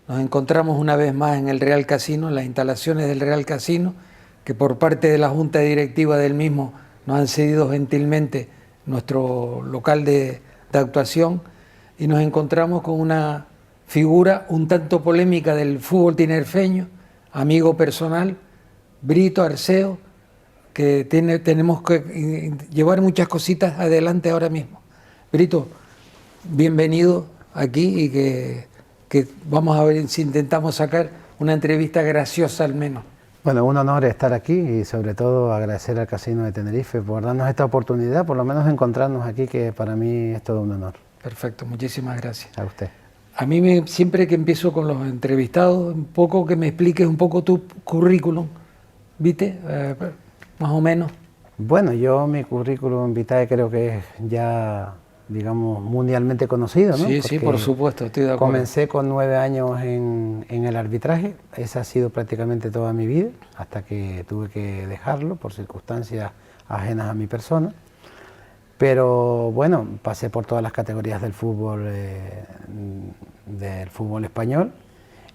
Nos encontramos una vez más en el Real Casino, en las instalaciones del Real Casino, que por parte de la Junta Directiva del mismo nos han cedido gentilmente nuestro local de actuación, y nos encontramos con una figura un tanto polémica del fútbol tinerfeño, amigo personal, Brito Arceo, que tenemos que llevar muchas cositas adelante ahora mismo. Brito, bienvenido aquí, y que vamos a ver si intentamos sacar una entrevista graciosa al menos. Bueno, un honor estar aquí y sobre todo agradecer al Casino de Tenerife por darnos esta oportunidad, por lo menos de encontrarnos aquí, que para mí es todo un honor. Perfecto, muchísimas gracias. A usted. A mí siempre que empiezo con los entrevistados, un poco que me expliques un poco tu currículum, ¿viste? Más o menos. Bueno, mi currículum vitae creo que es ya, digamos, mundialmente conocido, ¿no? Sí, Porque sí, por supuesto, estoy de acuerdo. comencé con 9 años en el arbitraje, esa ha sido prácticamente toda mi vida, hasta que tuve que dejarlo por circunstancias ajenas a mi persona. Pero bueno, pasé por todas las categorías del fútbol español,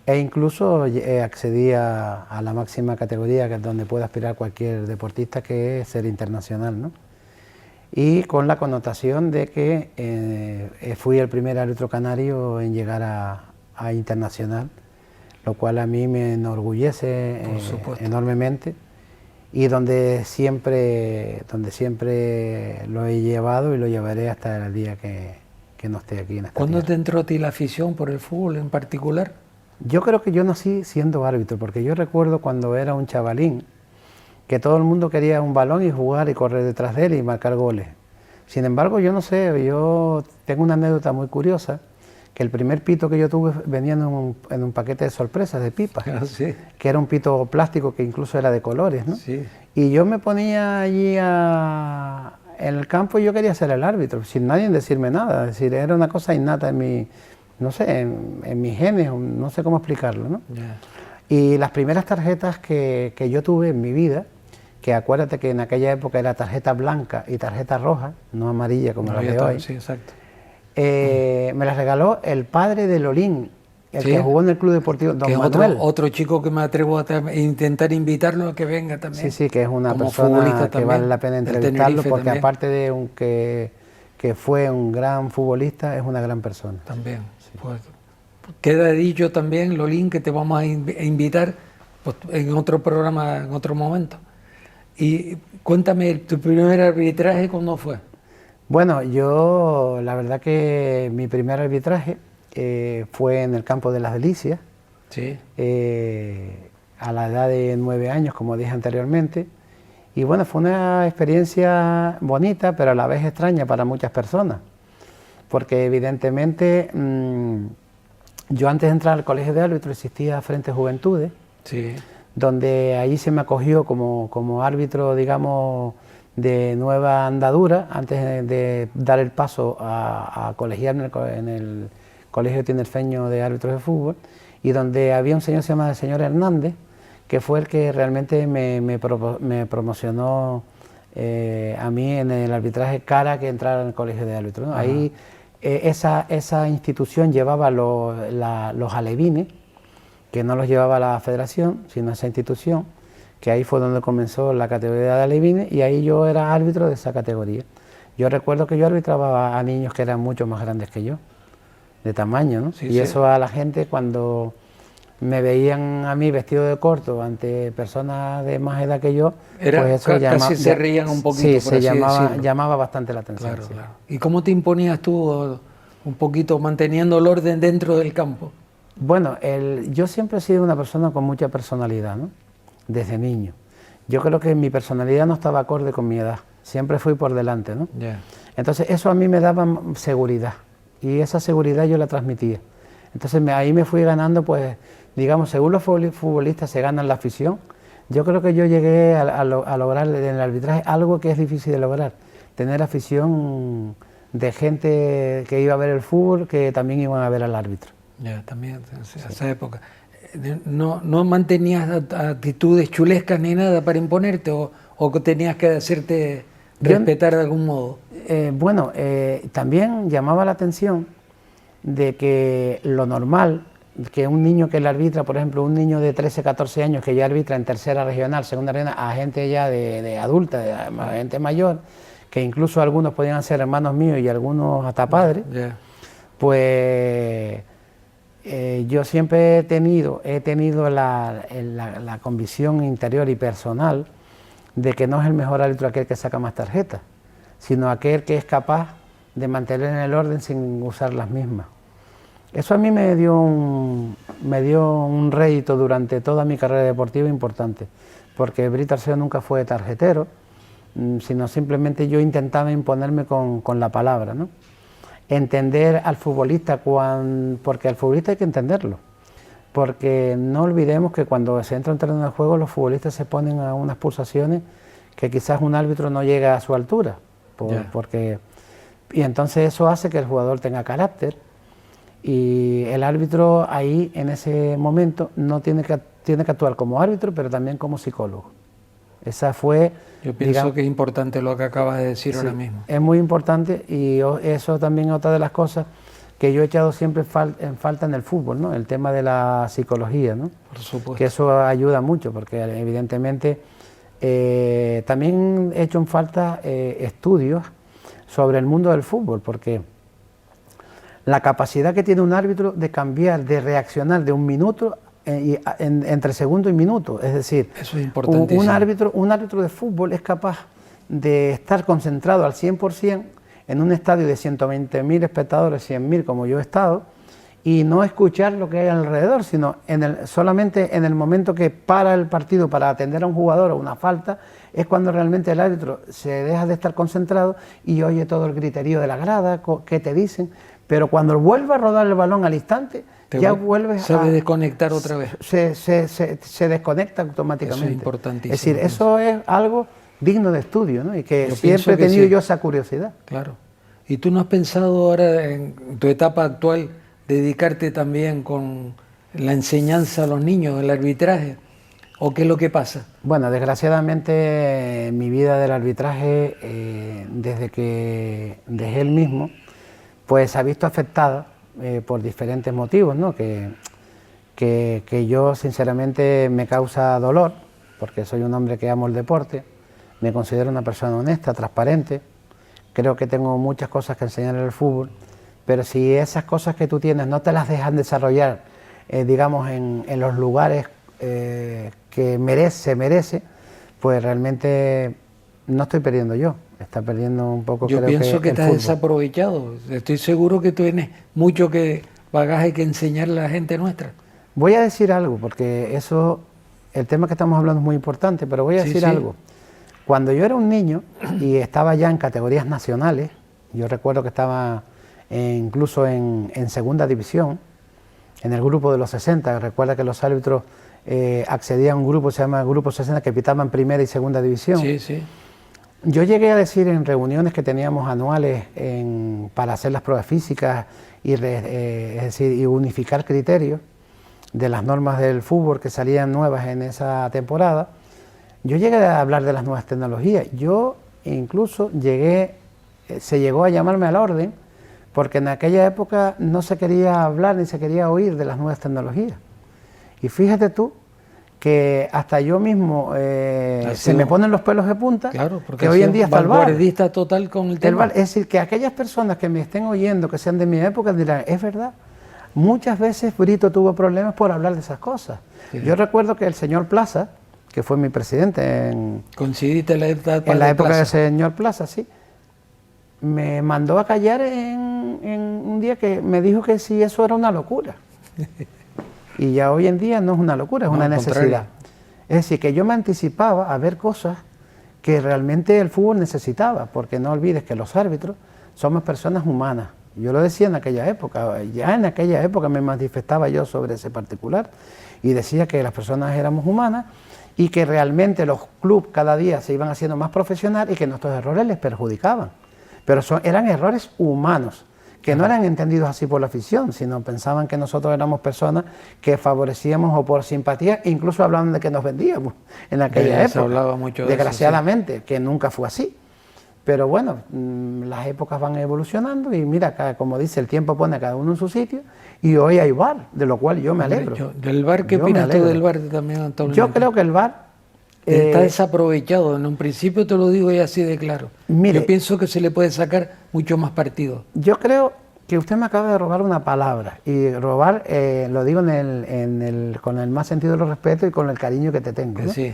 e incluso accedí a la máxima categoría, que es donde puede aspirar cualquier deportista, que es ser internacional, ¿no? Y con la connotación de que fui el primer árbitro canario en llegar a internacional, lo cual a mí me enorgullece enormemente, y donde siempre lo he llevado y lo llevaré hasta el día que no esté aquí en esta ¿Cuándo tierra. te entró a ti la afición por el fútbol en particular? Yo creo que yo nací siendo árbitro, porque yo recuerdo cuando era un chavalín que todo el mundo quería un balón y jugar y correr detrás de él y marcar goles. Sin embargo, yo no sé, yo tengo una anécdota muy curiosa, que el primer pito que yo tuve venía en un paquete de sorpresas, de pipas, Sí. que era un pito plástico que incluso era de colores, ¿no? Sí. Y yo me ponía allí en el campo y yo quería ser el árbitro, sin nadie decirme nada, es decir, era una cosa innata en mi, no sé, en mis genes, no sé cómo explicarlo, ¿no? Yeah. Y las primeras tarjetas que yo tuve en mi vida, que acuérdate que en aquella época era tarjeta blanca y tarjeta roja, no amarilla como las de hoy, Sí, exacto. me las regaló el padre de Lolín, el Sí, que jugó en el Club Deportivo Don que es Manuel. otro chico que me atrevo a intentar invitarlo a que venga también. Sí, sí, que es una como persona futbolista que también, vale la pena del entrevistarlo, Tenerife porque también. aparte de que fue un gran futbolista, es una gran persona. También. Sí. Pues, queda dicho también, Lolín, que te vamos a invitar pues, en otro programa, en otro momento. Y cuéntame, tu primer arbitraje, ¿cuándo fue? Bueno, yo la verdad que mi primer arbitraje fue en el campo de Las Delicias, Sí. a la edad de 9 años, como dije anteriormente. Y bueno, fue una experiencia bonita, pero a la vez extraña para muchas personas, porque evidentemente yo, antes de entrar al colegio de árbitros, existía Frente Juventudes, Sí. donde ahí se me acogió como árbitro, digamos, de nueva andadura, antes de dar el paso a colegiarme en el Colegio Tinerfeño de Árbitros de Fútbol, y donde había un señor, se llama el señor Hernández, que fue el que realmente me promocionó a mí en el arbitraje, cara que entrar en el Colegio de Árbitros, ¿no? Ahí esa institución llevaba los alevines, que no los llevaba la federación, sino esa institución, que ahí fue donde comenzó la categoría de alevines, y ahí yo era árbitro de esa categoría. Yo recuerdo que yo arbitraba a niños que eran mucho más grandes que yo, de tamaño, ¿no? Sí, y sí. eso a la gente, cuando me veían a mí vestido de corto ante personas de más edad que yo, pues eso casi se reían un poquito, sí, por se así decirlo. llamaba bastante la atención. Claro, Sí. claro. ¿Y cómo te imponías tú un poquito manteniendo el orden dentro del campo? Bueno, yo siempre he sido una persona con mucha personalidad, ¿no? Desde niño. Yo creo que mi personalidad no estaba acorde con mi edad, siempre fui por delante, ¿no? Yeah. Entonces eso a mí me daba seguridad, y esa seguridad yo la transmitía. Entonces ahí me fui ganando, pues, digamos, según los futbolistas se ganan la afición, yo creo que yo llegué a lograr en el arbitraje algo que es difícil de lograr, tener afición de gente que iba a ver el fútbol, que también iban a ver al árbitro. Ya, también, en esa época. ¿No mantenías actitudes chulescas ni nada para imponerte, o que tenías que hacerte respetar de algún modo? Bueno, también llamaba la atención de que lo normal, que un niño que le arbitra, por ejemplo, un niño de 13, 14 años que ya arbitra en tercera regional, segunda regional, a gente ya de adulta, de gente mayor, que incluso algunos podían ser hermanos míos y algunos hasta padres, pues yo siempre he tenido la convicción interior y personal de que no es el mejor árbitro aquel que saca más tarjetas, sino aquel que es capaz de mantener el orden sin usar las mismas. Eso a mí me dio un rédito durante toda mi carrera deportiva importante, porque Brito Arceo nunca fue tarjetero, sino simplemente yo intentaba imponerme con la palabra, ¿no? Entender al futbolista, porque al futbolista hay que entenderlo, porque no olvidemos que cuando se entra en un terreno de juego los futbolistas se ponen a unas pulsaciones que quizás un árbitro no llega a su altura, y entonces eso hace que el jugador tenga carácter, y el árbitro ahí en ese momento no tiene que actuar como árbitro, pero también como psicólogo. Esa fue... Yo pienso que es importante lo que acabas de decir ahora mismo. Es muy importante, y eso también es otra de las cosas que yo he echado siempre en falta en el fútbol, ¿no? El tema de la psicología, ¿no? Por supuesto. Que eso ayuda mucho, porque evidentemente también he hecho en falta estudios sobre el mundo del fútbol, porque la capacidad que tiene un árbitro de cambiar, de reaccionar de un minuto entre segundo y minuto, es decir, eso es importantísimo. Un árbitro de fútbol es capaz de estar concentrado al 100% en un estadio de 120.000 espectadores, 100.000 como yo he estado, y no escuchar lo que hay alrededor, sino solamente en el momento que para el partido para atender a un jugador o una falta, es cuando realmente el árbitro se deja de estar concentrado y oye todo el griterío de la grada, qué te dicen, pero cuando vuelve a rodar el balón al instante, ya vuelves sabe desconectar otra vez. Se desconecta automáticamente. Eso es importantísimo. Es decir, eso es algo digno de estudio, ¿no? Y que siempre he tenido yo esa curiosidad. Claro. ¿Y tú no has pensado ahora en tu etapa actual dedicarte también con la enseñanza a los niños, el arbitraje? ¿O qué es lo que pasa? Bueno, desgraciadamente mi vida del arbitraje, desde que dejé el mismo, pues se ha visto afectada por diferentes motivos, ¿no? Que yo sinceramente me causa dolor, porque soy un hombre que amo el deporte, me considero una persona honesta, transparente, creo que tengo muchas cosas que enseñar en el fútbol, pero si esas cosas que tú tienes no te las dejan desarrollar, digamos, en los lugares que se merece, pues realmente no estoy perdiendo yo, está perdiendo un poco. Yo pienso que estás desaprovechado, estoy seguro que tú tienes mucho bagaje que enseñarle a la gente nuestra. Voy a decir algo, porque el tema que estamos hablando es muy importante, pero voy a decir algo. Cuando yo era un niño y estaba ya en categorías nacionales, yo recuerdo que estaba incluso en segunda división, en el grupo de los 60, recuerda que los árbitros accedían a un grupo, se llama Grupo 60, que pitaban primera y segunda división. Sí, sí. Yo llegué a decir en reuniones que teníamos anuales para hacer las pruebas físicas es decir, y unificar criterios de las normas del fútbol que salían nuevas en esa temporada, yo llegué a hablar de las nuevas tecnologías. Yo incluso se llegó a llamarme a la orden, porque en aquella época no se quería hablar ni se quería oír de las nuevas tecnologías. Y fíjate tú que hasta yo mismo se me ponen los pelos de punta, claro, porque que hoy en día está el VAR. Total con el tema. Es decir, que aquellas personas que me estén oyendo, que sean de mi época, dirán, es verdad, muchas veces Brito tuvo problemas por hablar de esas cosas. Sí. Yo recuerdo que el señor Plaza, que fue mi presidente ¿coincidiste en la época del señor Plaza, sí, me mandó a callar en un día que me dijo que si eso era una locura. Y ya hoy en día no es una locura, es una necesidad. Contrario. Es decir, que yo me anticipaba a ver cosas que realmente el fútbol necesitaba, porque no olvides que los árbitros somos personas humanas. Yo lo decía en aquella época, ya en aquella época me manifestaba yo sobre ese particular y decía que las personas éramos humanas y que realmente los clubes cada día se iban haciendo más profesionales y que nuestros errores les perjudicaban. Pero eran errores humanos, que no eran entendidos así por la afición, sino pensaban que nosotros éramos personas que favorecíamos o por simpatía, e incluso hablaban de que nos vendíamos en aquella época. Se hablaba mucho de desgraciadamente, eso, sí. Que nunca fue así. Pero bueno, las épocas van evolucionando y mira, como dice, el tiempo pone a cada uno en su sitio y hoy hay VAR, de lo cual yo me alegro. ¿Del VAR qué opinas tú del VAR también, Antonio? Yo creo que el VAR... está desaprovechado, en un principio te lo digo y así de claro. Mire, yo pienso que se le puede sacar mucho más partido. Yo creo que usted me acaba de robar una palabra y robar, lo digo con el más sentido de los respeto y con el cariño que te tengo, ¿no? Sí.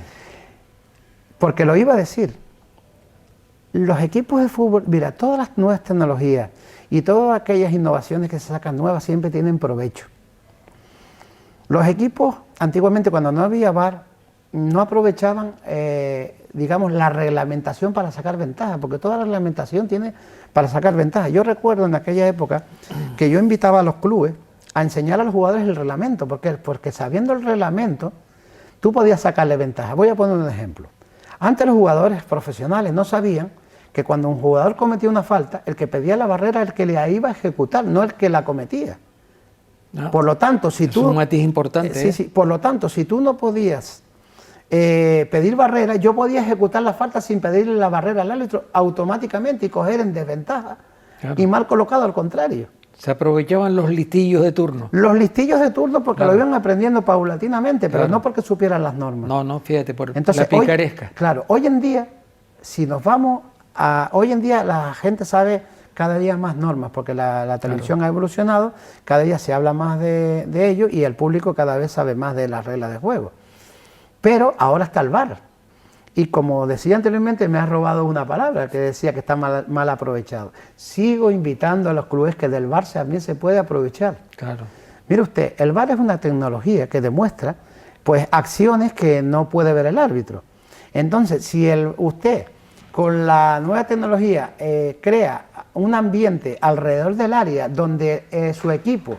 Porque lo iba a decir. Los equipos de fútbol, mira, todas las nuevas tecnologías y todas aquellas innovaciones que se sacan nuevas siempre tienen provecho. Los equipos, antiguamente cuando no había VAR, no aprovechaban, digamos, la reglamentación para sacar ventaja, porque toda la reglamentación tiene para sacar ventaja. Yo recuerdo en aquella época que yo invitaba a los clubes a enseñar a los jugadores el reglamento, porque sabiendo el reglamento, tú podías sacarle ventaja. Voy a poner un ejemplo. Antes los jugadores profesionales no sabían que cuando un jugador cometía una falta, el que pedía la barrera era el que la iba a ejecutar, no el que la cometía. No, por lo tanto, si tú... Es un matiz importante. Sí, por lo tanto, si tú no podías pedir barrera, yo podía ejecutar la falta sin pedirle la barrera al árbitro automáticamente y coger en desventaja. Claro. Y mal colocado al contrario. Se aprovechaban los listillos de turno. Los listillos de turno porque lo iban aprendiendo paulatinamente, pero no porque supieran las normas. No, fíjate, por la picaresca. Claro, hoy en día, si nos vamos a... Hoy en día la gente sabe cada día más normas, porque la televisión ha evolucionado, cada día se habla más de ello y el público cada vez sabe más de las reglas de juego. Pero ahora está el VAR. Y como decía anteriormente, me ha robado una palabra que decía que está mal aprovechado. Sigo invitando a los clubes que del VAR también se puede aprovechar. Claro. Mire usted, el VAR es una tecnología que demuestra pues acciones que no puede ver el árbitro. Entonces, si usted con la nueva tecnología crea un ambiente alrededor del área donde su equipo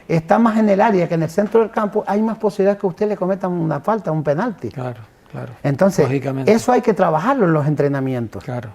está más en el área que en el centro del campo, hay más posibilidades que usted le cometa una falta, un penalti. Claro. Claro, entonces, eso hay que trabajarlo en los entrenamientos. Claro,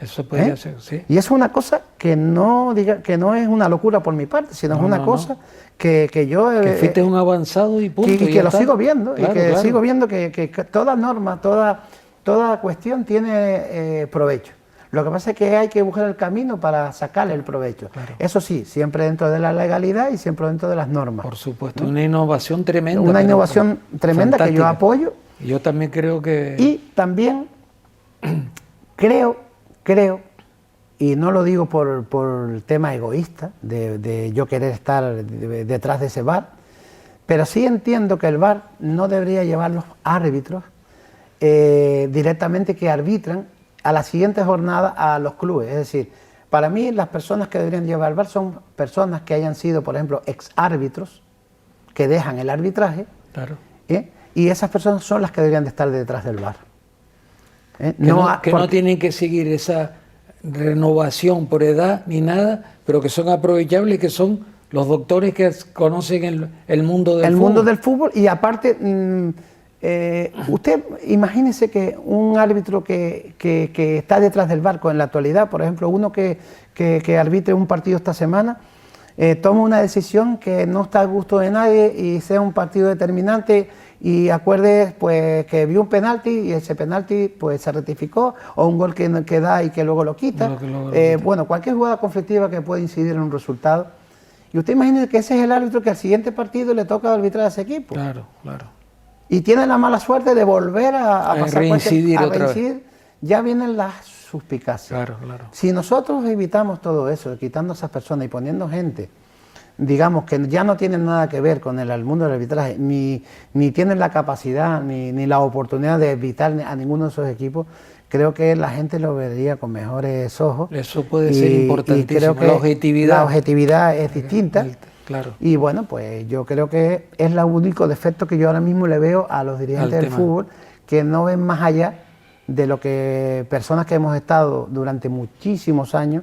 eso podría ser, sí. Y es una cosa que no es una locura por mi parte, sino es una cosa que yo... Que fuiste un avanzado y punto. Y que lo sigo viendo, claro, y que sigo viendo que toda norma, toda cuestión tiene provecho. Lo que pasa es que hay que buscar el camino para sacarle el provecho. Claro. Eso sí, siempre dentro de la legalidad y siempre dentro de las normas. Por supuesto, una innovación tremenda. Una innovación tremenda fantástica, que yo apoyo. Yo también creo que... Y también creo, y no lo digo por el tema egoísta, de yo querer estar detrás de ese VAR, pero sí entiendo que el VAR no debería llevar los árbitros directamente que arbitran a la siguiente jornada a los clubes. Es decir, para mí las personas que deberían llevar el VAR son personas que hayan sido, por ejemplo, ex árbitros, que dejan el arbitraje. Claro. Y esas personas son las que deberían de estar detrás del VAR. Que no tienen que seguir esa renovación por edad ni nada, pero que son aprovechables, que son los doctores que conocen el mundo del fútbol. El mundo del fútbol y aparte, usted imagínese que un árbitro que está detrás del VAR en la actualidad, por ejemplo, uno que arbitre un partido esta semana, toma una decisión que no está a gusto de nadie y sea un partido determinante y acuerde pues que vio un penalti y ese penalti pues se rectificó, o un gol que da y que luego lo quita, bueno, cualquier jugada conflictiva que pueda incidir en un resultado. Y usted imagine que ese es el árbitro que al siguiente partido le toca arbitrar a ese equipo. Claro, claro. Y tiene la mala suerte de volver a pasar reincidir otra vez. Ya vienen las suspicacias. Claro, claro. Si nosotros evitamos todo eso, quitando a esas personas y poniendo gente, digamos, que ya no tienen nada que ver con el mundo del arbitraje, ni tienen la capacidad, ni la oportunidad de evitar a ninguno de esos equipos, creo que la gente lo vería con mejores ojos. Eso puede ser importantísimo. Y creo que la objetividad es distinta. Claro. Y bueno, pues yo creo que es el único defecto que yo ahora mismo le veo a los dirigentes del fútbol, que no ven más allá de lo que personas que hemos estado durante muchísimos años,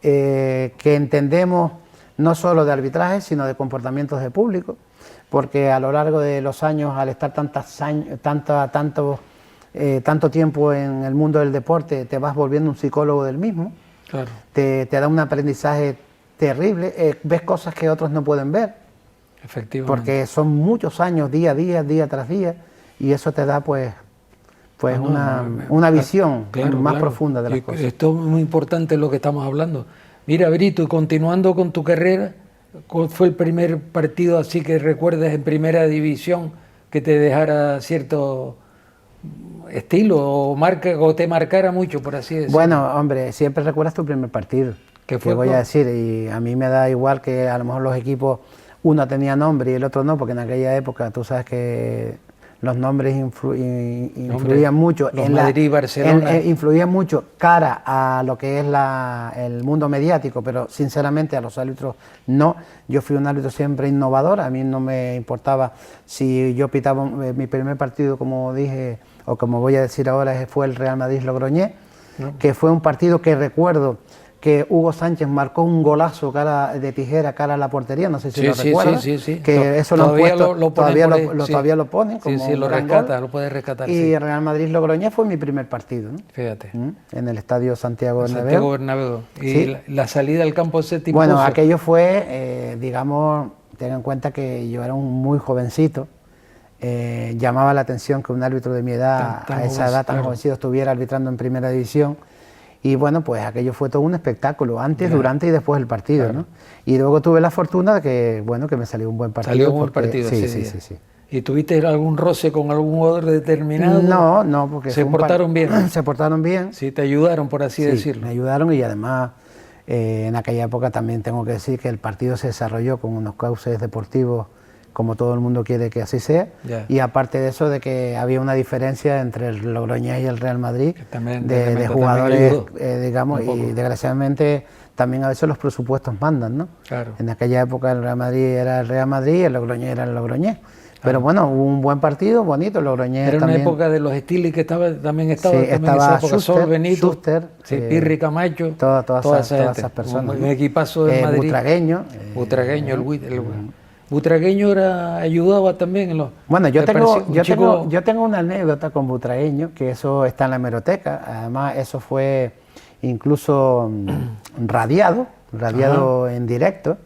que entendemos no solo de arbitraje, sino de comportamientos de público, porque a lo largo de los años, al estar tanto tiempo en el mundo del deporte, te vas volviendo un psicólogo del mismo. Claro. Te da un aprendizaje terrible, ves cosas que otros no pueden ver. Efectivamente. Porque son muchos años, día a día, día tras día, y eso te da pues Pues una visión más claro, profunda de las cosas. Esto es muy importante lo que estamos hablando. Mira, Brito, y continuando con tu carrera, ¿cuál fue el primer partido así que recuerdas en primera división que te dejara cierto estilo o te marcara mucho, por así decirlo? Bueno, hombre, siempre recuerdas tu primer partido. ¿Qué fue? Te voy a decir, y a mí me da igual que a lo mejor los equipos, uno tenía nombre y el otro no, porque en aquella época tú sabes que los nombres influían mucho en Madrid y Barcelona. influían mucho cara a lo que es el mundo mediático, pero sinceramente a los árbitros no. Yo fui un árbitro siempre innovador, a mí no me importaba si yo pitaba mi primer partido, como dije, o como voy a decir ahora, fue el Real Madrid-Logroñés, que fue un partido que recuerdo que Hugo Sánchez marcó un golazo de tijera cara a la portería, no sé si lo recuerdas, que eso todavía lo ponen como lo rescata, lo puede rescatar. Y el Real Madrid-Logroñés fue mi primer partido, ¿no? Fíjate. En el estadio Santiago Bernabéu. Santiago Bernabéu. Y la salida al campo séptimo. Bueno, aquello fue, digamos, ten en cuenta que yo era un muy jovencito, llamaba la atención que un árbitro de mi edad, a esa edad tan jovencito, estuviera arbitrando en primera división. Y bueno, pues aquello fue todo un espectáculo, antes, durante y después del partido, ¿no? Y luego tuve la fortuna de que, bueno, que me salió un buen partido. Salió un buen partido, sí. ¿Y tuviste algún roce con algún jugador determinado? No, porque... ¿Se portaron bien? Se portaron bien. Sí, te ayudaron, por así decirlo. Me ayudaron y además, en aquella época también tengo que decir que el partido se desarrolló con unos cauces deportivos como todo el mundo quiere que así sea, y aparte de eso, de que había una diferencia entre el Logroñés y el Real Madrid, de jugadores, digamos, y desgraciadamente también a veces los presupuestos mandan, ¿no? Claro. En aquella época el Real Madrid era el Real Madrid y el Logroñés era el Logroñés. Pero bueno, hubo un buen partido, bonito, el Logroñés era también. Una época de los estilos que también estaba Schuster, Sol Benito, Schuster, Pirri Camacho, todas esas personas. Un equipazo de Madrid. Butragueño. Butragueño ayudaba también en los... Bueno, yo tengo una anécdota con Butragueño, que eso está en la hemeroteca, además eso fue incluso radiado en directo.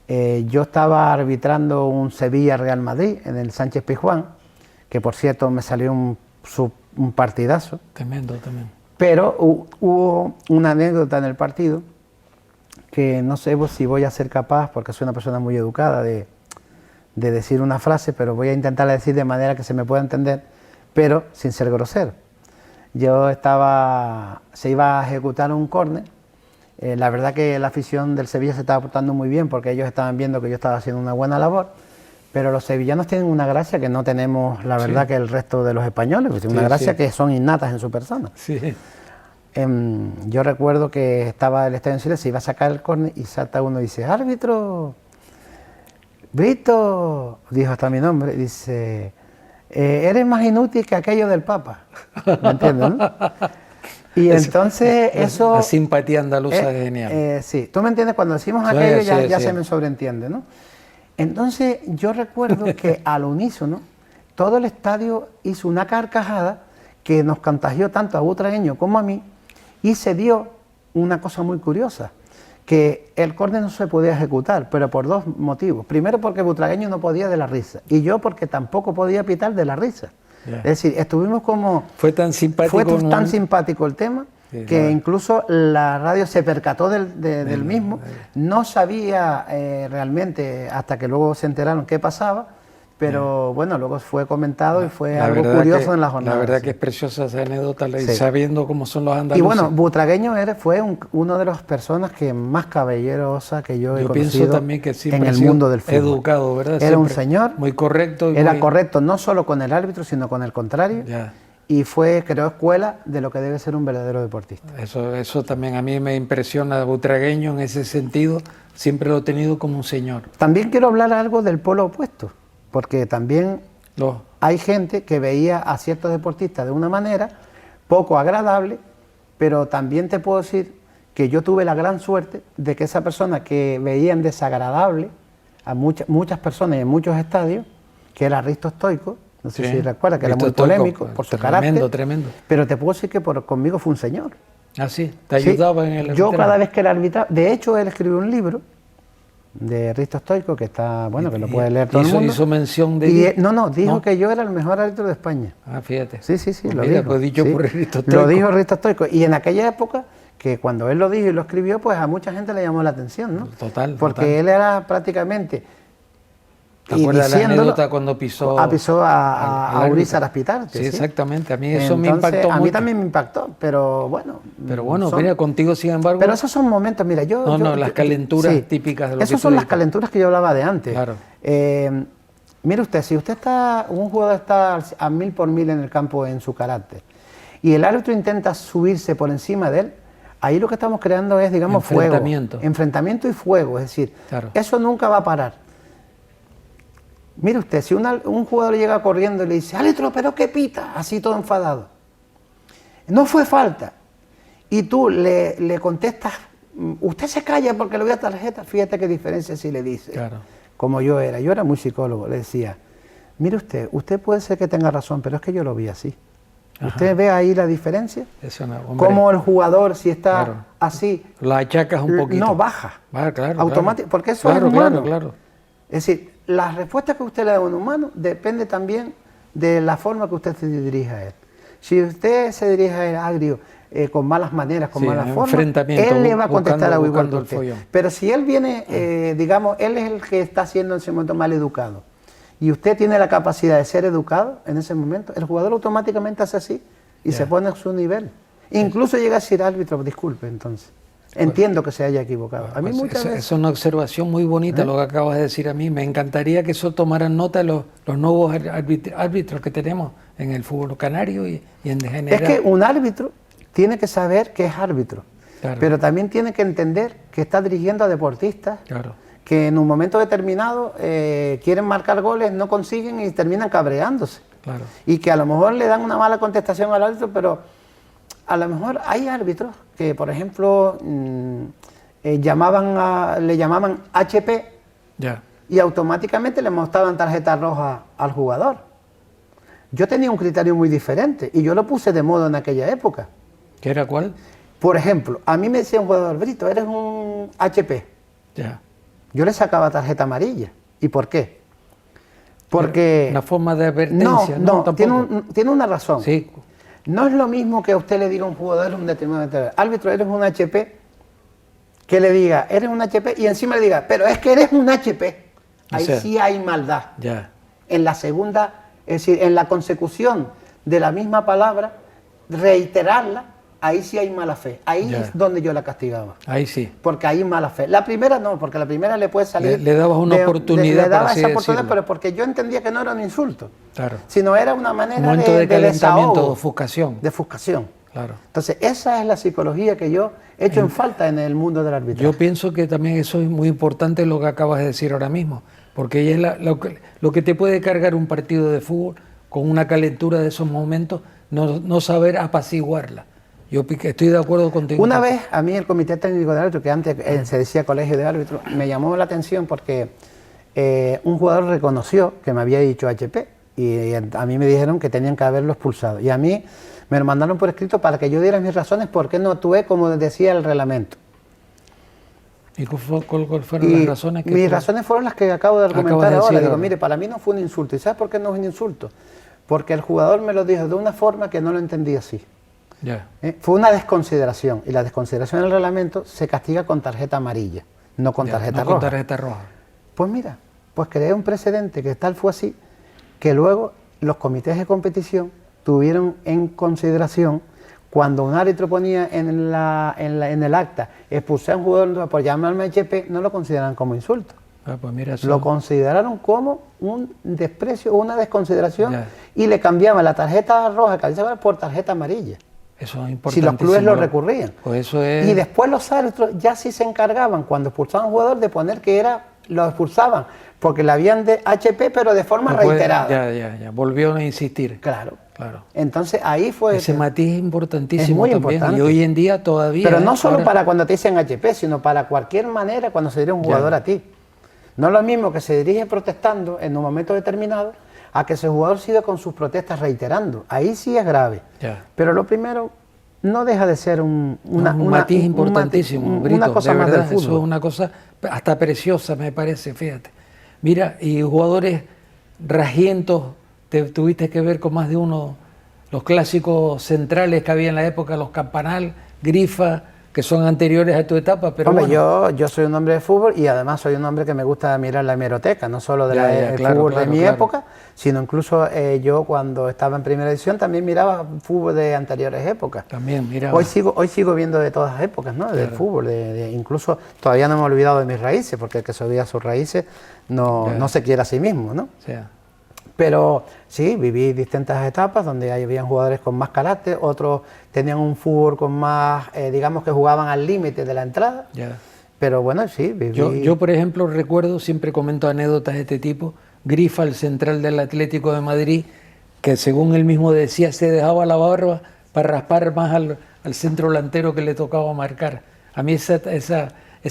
Yo estaba arbitrando un Sevilla-Real Madrid en el Sánchez Pizjuán, que por cierto me salió un partidazo. Tremendo también. Pero hubo una anécdota en el partido que no sé si voy a ser capaz, porque soy una persona muy educada, de decir una frase, pero voy a intentarla decir de manera que se me pueda entender, pero sin ser grosero. Se iba a ejecutar un córner, la verdad que la afición del Sevilla se estaba portando muy bien, porque ellos estaban viendo que yo estaba haciendo una buena labor, pero los sevillanos tienen una gracia que no tenemos, la verdad, que el resto de los españoles, pues tienen una gracia que son innatas en su persona. Sí. Yo recuerdo que estaba el estadio en silencio, se iba a sacar el córner y salta uno y dice: árbitro, Brito, dijo hasta mi nombre, dice, eres más inútil que aquello del Papa. ¿Me entiendes, no? Y entonces eso... La simpatía andaluza es genial. Sí, tú me entiendes, cuando decimos aquello ya se me sobreentiende, ¿no? Entonces yo recuerdo que al unísono todo el estadio hizo una carcajada que nos contagió tanto a Butragueño como a mí, y se dio una cosa muy curiosa, que el córner no se podía ejecutar, pero por dos motivos. Primero, porque Butragueño no podía de la risa, y yo porque tampoco podía pitar de la risa. Es decir, estuvimos como... Fue tan simpático el tema, que incluso la radio se percató del mismo, no sabía realmente, hasta que luego se enteraron qué pasaba, pero bueno, luego fue comentado y fue algo curioso en la jornada. La verdad que es preciosa esa anécdota, sabiendo cómo son los andaluces. Y bueno, Butragueño fue uno de las personas que más caballerosa que yo he conocido también que en el mundo del fútbol. Educado, ¿verdad? Era un señor. Muy correcto. Era correcto no solo con el árbitro, sino con el contrario. Y creó escuela de lo que debe ser un verdadero deportista. Eso también a mí me impresiona, Butragueño, en ese sentido. Siempre lo he tenido como un señor. También quiero hablar algo del polo opuesto, porque también hay gente que veía a ciertos deportistas de una manera poco agradable, pero también te puedo decir que yo tuve la gran suerte de que esa persona que veían desagradable a muchas personas en muchos estadios, que era Risto Stoico, no sé si recuerdas, que era muy polémico por su carácter, tremendo. Pero te puedo decir que conmigo fue un señor. Ah, sí, te ayudaba en el... Yo cada vez que él arbitraba, de hecho él escribió un libro de Risto Stoico, que está, bueno, que lo puede leer todo el mundo. ¿Hizo mención de y, no, dijo que yo era el mejor árbitro de España. Ah, fíjate. Sí, lo mira, dijo. Pues dicho sí. por Risto Stoico. Lo dijo Risto Stoico. Y en aquella época, que cuando él lo dijo y lo escribió, pues a mucha gente le llamó la atención, ¿no? Total. Porque él era prácticamente... ¿Te acuerdas de la anécdota cuando pisó a Urizar Aspitarte? Sí, exactamente. A mí eso me impactó mucho. A mí también me impactó, pero bueno. Pero bueno, mira, contigo sin embargo... Pero esos son momentos, mira, las calenturas típicas de lo que esas son las calenturas que yo hablaba de antes. Claro. Mire usted, si un jugador está a 1000 por 1000 en el campo en su carácter, y el árbitro intenta subirse por encima de él, ahí lo que estamos creando es, digamos, enfrentamiento y fuego, es decir, eso nunca va a parar. Mire usted, si un jugador llega corriendo y le dice, árbitro, pero qué pita, así todo enfadado, no fue falta, y tú le contestas, usted se calla porque le voy a tarjeta, fíjate qué diferencia si le dice. Claro. Como yo era muy psicólogo, le decía, mire usted puede ser que tenga razón, pero es que yo lo vi así. Ajá. ¿Usted ve ahí la diferencia? Eso no, hombre. Como el jugador, si está así... La achacas un poquito. No, baja. Claro. Automáticamente, porque eso es humano. Claro. Es decir, las respuestas que usted le da a un humano depende también de la forma que usted se dirija a él. Si usted se dirige a él agrio, con malas maneras, con malas formas, él le va a contestar a igual que usted. Pero si él viene, digamos, él es el que está siendo en ese momento mal educado, y usted tiene la capacidad de ser educado en ese momento, el jugador automáticamente hace así y se pone a su nivel. Incluso llega a decir, árbitro, disculpe, entonces. Entiendo que se haya equivocado. A mí muchas veces... Es una observación muy bonita lo que acabas de decir a mí. Me encantaría que eso tomaran nota los nuevos árbitros que tenemos en el fútbol canario y en general. Es que un árbitro tiene que saber que es árbitro, pero también tiene que entender que está dirigiendo a deportistas que en un momento determinado quieren marcar goles, no consiguen y terminan cabreándose. Y que a lo mejor le dan una mala contestación al árbitro, pero a lo mejor hay árbitros que, por ejemplo, le llamaban HP y automáticamente le mostraban tarjeta roja al jugador. Yo tenía un criterio muy diferente y yo lo puse de moda en aquella época. ¿Qué era cuál? Por ejemplo, a mí me decía un jugador, Brito, eres un HP. Yo le sacaba tarjeta amarilla. ¿Y por qué? Porque... Una forma de advertencia. No, tiene una razón. Sí. No es lo mismo que a usted le diga a un jugador un determinado árbitro, eres un HP, que le diga, eres un HP, y encima le diga, pero es que eres un HP. Ahí sí hay maldad. En la segunda, es decir, en la consecución de la misma palabra, reiterarla, ahí sí hay mala fe. Ahí es donde yo la castigaba. Ahí sí. Porque ahí hay mala fe. La primera no, porque la primera le puede salir... Le dabas una oportunidad. Le daba esa oportunidad, pero porque yo entendía que no era un insulto. Sino era una manera de calentamiento, de ofuscación. De ofuscación. Entonces, esa es la psicología que yo he hecho en falta en el mundo del arbitraje. Yo pienso que también eso es muy importante lo que acabas de decir ahora mismo, porque ella es lo que te puede cargar un partido de fútbol con una calentura de esos momentos, no saber apaciguarla. Yo estoy de acuerdo contigo. Una vez a mí el Comité Técnico de Árbitros, que antes se decía Colegio de Árbitros, me llamó la atención porque un jugador reconoció que me había dicho HP y a mí me dijeron que tenían que haberlo expulsado. Y a mí me lo mandaron por escrito para que yo diera mis razones por qué no actué como decía el reglamento. ¿Y cuáles fueron las razones? Mis razones fueron las que acabo de argumentar ahora. Digo, mire, para mí no fue un insulto. ¿Y sabes por qué no fue un insulto? Porque el jugador me lo dijo de una forma que no lo entendí así. Fue una desconsideración, y la desconsideración en el reglamento se castiga con tarjeta amarilla, no con tarjeta roja. Con tarjeta roja. Pues mira, pues creé un precedente que tal fue así, que luego los comités de competición tuvieron en consideración cuando un árbitro ponía en el acta expulsé a un jugador por llamarme HP, no lo consideraban como insulto. Pues mira, eso... Lo consideraron como un desprecio o una desconsideración y le cambiaban la tarjeta roja que por tarjeta amarilla. Eso es importante. Si los clubes lo recurrían. Pues eso es... Y después los árbitros ya sí se encargaban, cuando expulsaban a un jugador, de poner que lo expulsaban, porque le habían de HP, pero de forma reiterada. Ya. Volvieron a insistir. Claro. Entonces ahí fue... Ese matiz es importantísimo. Es muy también. importante. Y hoy en día todavía... Pero no solo para cuando te dicen HP, sino para cualquier manera cuando se dirige un jugador a ti. No es lo mismo que se dirige protestando en un momento determinado a que ese jugador siga con sus protestas reiterando. Ahí sí es grave. Pero lo primero, no deja de ser un matiz importantísimo, Brito, una cosa de más verdad, del fútbol. eso es una cosa hasta preciosa, me parece, fíjate. Mira, y jugadores rajientos, te tuviste que ver con más de uno, los clásicos centrales que había en la época, los Campanal, Grifa, que son anteriores a tu etapa, pero hombre, bueno. yo soy un hombre de fútbol y además soy un hombre que me gusta mirar la hemeroteca, no solo del fútbol de mi época, sino incluso yo cuando estaba en primera división también miraba fútbol de anteriores épocas. También miraba. Hoy sigo viendo de todas las épocas, ¿no? Del fútbol, incluso todavía no me he olvidado de mis raíces, porque el que se olvida sus raíces no se quiere a sí mismo, ¿no? Pero sí, viví distintas etapas donde habían jugadores con más carácter, otros tenían un fútbol con más, digamos que jugaban al límite de la entrada. Pero bueno, sí, viví. Yo, por ejemplo, recuerdo, siempre comento anécdotas de este tipo, Grifa, el central del Atlético de Madrid, que según él mismo decía, se dejaba la barba para raspar más al centro delantero que le tocaba marcar. A mí esa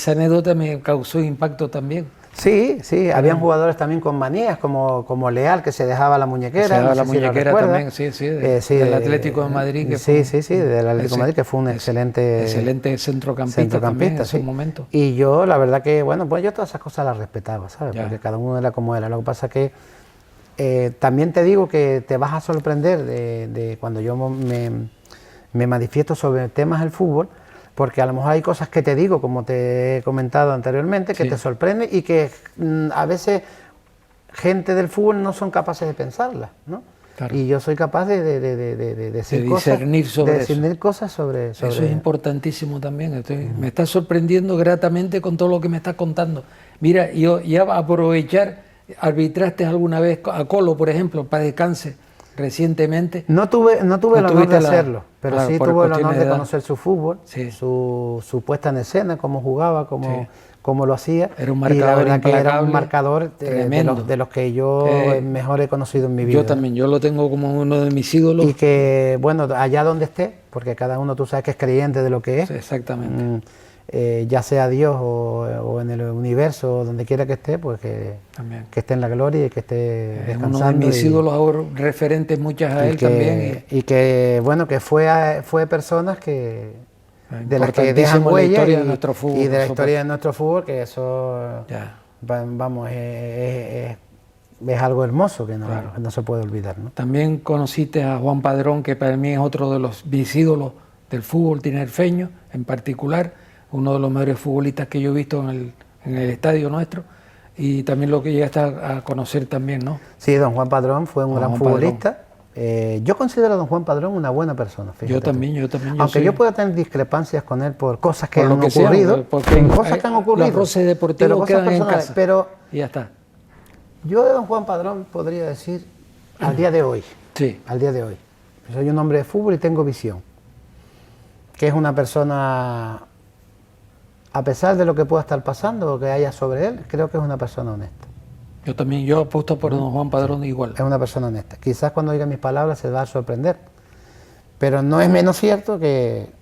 anécdota me causó impacto también. Sí, habían jugadores también con manías, como Leal, que se dejaba la muñequera. Se dejaba la muñequera también, del Atlético de Madrid. Del Atlético de Madrid, que fue un excelente centrocampista también en su momento. Y yo, la verdad que, bueno, pues yo todas esas cosas las respetaba, ¿sabes? Porque cada uno era como era. Lo que pasa que también te digo que te vas a sorprender de cuando yo me manifiesto sobre temas del fútbol, porque a lo mejor hay cosas que te digo, como te he comentado anteriormente, que te sorprenden y que a veces gente del fútbol no son capaces de pensarlas, ¿no? Claro. Y yo soy capaz de discernir cosas sobre eso es importantísimo también. Me está sorprendiendo gratamente con todo lo que me estás contando. Mira, yo ya a aprovechar, arbitraste alguna vez a Colo, por ejemplo, para descanse recientemente. No tuve el honor de hacerlo, pero sí tuve el honor de conocer su fútbol, su puesta en escena, cómo jugaba, cómo lo hacía. Era un marcador, y la verdad que era un marcador de los que yo mejor he conocido en mi vida. Yo también, yo lo tengo como uno de mis ídolos. Y que, bueno, allá donde esté, porque cada uno tú sabes que es creyente de lo que es. Exactamente. Ya sea Dios o en el universo, donde quiera que esté, pues que esté en la gloria y que esté descansando. Uno de mis ídolos referentes muchas a él también. Y que, bueno, que fue personas que de las que dejan huella y de la historia de nuestro fútbol, que eso, vamos, es algo hermoso que no se puede olvidar, ¿no? También conociste a Juan Padrón, que para mí es otro de mis ídolos del fútbol tinerfeño, en particular, uno de los mejores futbolistas que yo he visto en el estadio nuestro, y también lo que llegaste a conocer también, ¿no? Sí, don Juan Padrón fue un gran futbolista. Yo considero a don Juan Padrón una buena persona, fíjate. Yo también. Aunque yo pueda tener discrepancias con él por cosas que han ocurrido, los roces deportivos quedan en casa, pero y ya está. Yo de don Juan Padrón podría decir, al día de hoy, soy un hombre de fútbol y tengo visión, que es una persona, a pesar de lo que pueda estar pasando o que haya sobre él, creo que es una persona honesta. Yo también, yo apuesto por don Juan Padrón igual. Es una persona honesta. Quizás cuando oiga mis palabras se va a sorprender, pero no es menos cierto que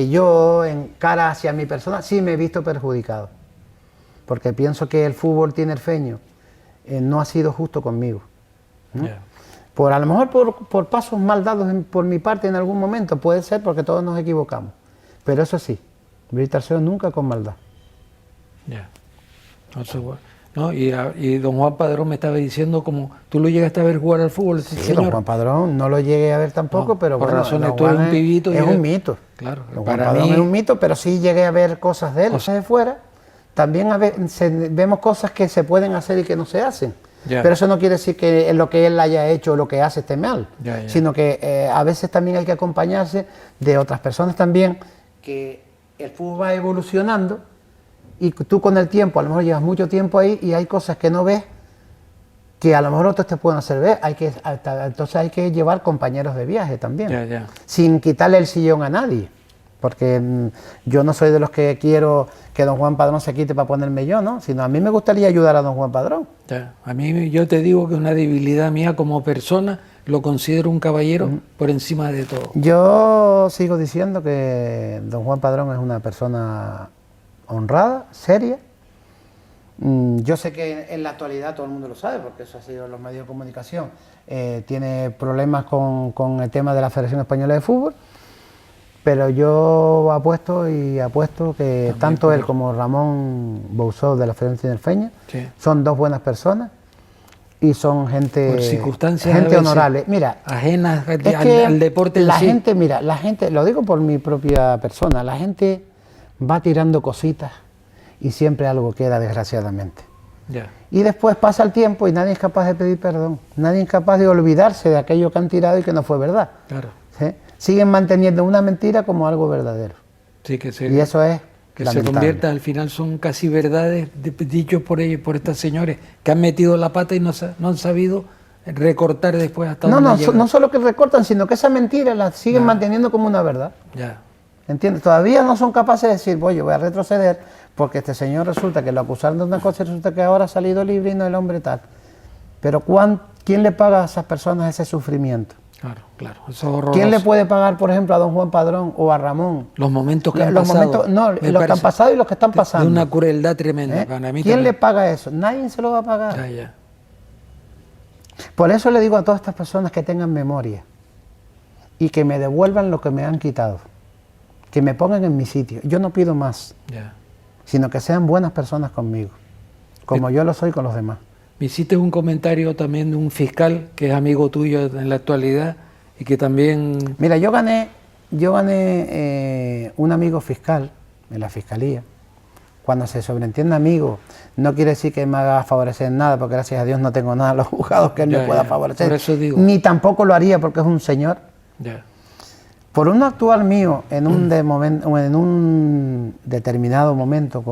yo, en cara hacia mi persona, sí me he visto perjudicado, porque pienso que el fútbol tinerfeño no ha sido justo conmigo, ¿no? A lo mejor por pasos mal dados por mi parte en algún momento, puede ser, porque todos nos equivocamos, pero eso sí, Brito nunca con maldad. ¿No? Y don Juan Padrón me estaba diciendo, como tú lo llegaste a ver jugar al fútbol. Sí, señor. Don Juan Padrón no lo llegué a ver tampoco, pero por razones, tú eres un pibito. Es un mito. Claro, don Juan Padrón es un mito, pero sí llegué a ver cosas de él. Cosas de fuera, también vemos cosas que se pueden hacer y que no se hacen. Pero eso no quiere decir que lo que él haya hecho o lo que hace esté mal, sino que a veces también hay que acompañarse de otras personas también, que el fútbol va evolucionando y tú con el tiempo, a lo mejor llevas mucho tiempo ahí y hay cosas que no ves que a lo mejor otros te pueden hacer ver. Entonces hay que llevar compañeros de viaje también, sin quitarle el sillón a nadie, porque yo no soy de los que quiero que don Juan Padrón se quite para ponerme yo, ¿no? Sino a mí me gustaría ayudar a don Juan Padrón. A mí, yo te digo que una debilidad mía como persona, lo considero un caballero por encima de todo. Yo sigo diciendo que don Juan Padrón es una persona honrada, seria. Yo sé que en la actualidad todo el mundo lo sabe, porque eso ha sido en los medios de comunicación. Tiene problemas con el tema de la Federación Española de Fútbol, pero yo apuesto que También, tanto él como Ramón Bouzó de la Federación Tinerfeña sí, son dos buenas personas y son por gente, circunstancias a gente veces honorable. Mira, ajenas es que al deporte en la sí. gente, mira, la gente, lo digo por mi propia persona, la gente va tirando cositas y siempre algo queda, desgraciadamente. Ya, Y después pasa el tiempo y nadie es capaz de pedir perdón, nadie es capaz de olvidarse de aquello que han tirado y que no fue verdad. claro. ¿Sí? Siguen manteniendo una mentira como algo verdadero. Sí, Y eso es que se lamentable. convierta, al final son casi verdades dichos por ellos, por estas señores, que han metido la pata y no han sabido recortar después hasta donde llegar. No solo que recortan, sino que esa mentira la siguen manteniendo como una verdad. Ya, ¿Entiendes? Todavía no son capaces de decir, oye, voy a retroceder porque este señor resulta que lo acusaron de una cosa y resulta que ahora ha salido libre y no el hombre tal. Pero ¿quién le paga a esas personas ese sufrimiento? claro, claro. Eso es horroroso. ¿Quién le puede pagar, por ejemplo, a don Juan Padrón o a Ramón? Los momentos que han Los pasado. momentos, no, me los que han parece pasado y los que están pasando. De una crueldad tremenda. ¿Eh? Para mí ¿Quién también. le paga eso? Nadie se lo va a pagar. Ya, ya. Por eso le digo a todas estas personas que tengan memoria y que me devuelvan lo que me han quitado, que me pongan en mi sitio. Yo no pido más, Ya. sino que sean buenas personas conmigo, como yo lo soy con los demás. Me hiciste un comentario también de un fiscal que es amigo tuyo en la actualidad y que también... Mira, yo gané un amigo fiscal en la fiscalía. Cuando se sobreentiende amigo, no quiere decir que me haga favorecer nada, porque gracias a Dios no tengo nada a los juzgados que él me pueda favorecer. Por eso digo. Ni tampoco lo haría porque es un señor. Ya. Por un actuar mío en un determinado momento,